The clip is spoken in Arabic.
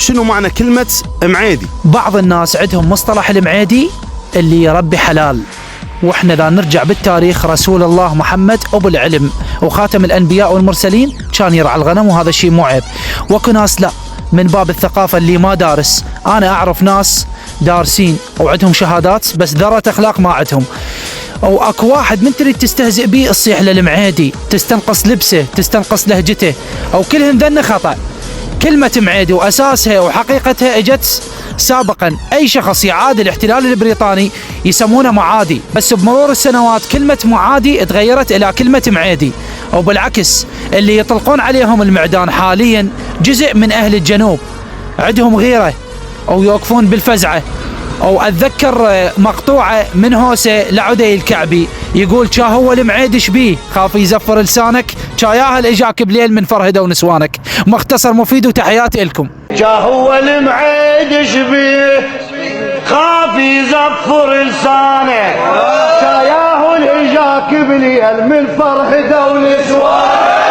شنو معنى كلمة معيدي؟ بعض الناس عندهم مصطلح المعيدي اللي يربي حلال، واحنا اذا نرجع بالتاريخ رسول الله محمد ابو العلم وخاتم الانبياء والمرسلين كان يرعى الغنم، وهذا شيء مو عيب. واكو ناس لا، من باب الثقافه اللي ما دارس. انا اعرف ناس دارسين وعندهم شهادات بس ذره اخلاق ما عندهم. واكو واحد من تريد تستهزئ به تصيح للمعيدي، تستنقص لبسه، تستنقص لهجته، او كلهن ذن خطا. كلمه معيدي واساسها وحقيقتها اجت سابقا. اي شخص يعادي الاحتلال البريطاني يسمونه معادي، بس بمرور السنوات كلمه معادي تغيرت الى كلمه معيدي. او بالعكس، اللي يطلقون عليهم المعدان حاليا جزء من اهل الجنوب عندهم غيره او يوقفون بالفزعه. او اتذكر مقطوعه من هوسه لعدي الكعبي يقول كا هو المعيد شبيه خاف يزفر لسانك، كا ياهل اجاك بليل من فرهده ونسوانك. مختصر مفيد وتحياتي لكم. كا هو المعيد شبيه خاف يزفر لسانك، كا ياهل اجاك بليل من فرهده ونسوانك.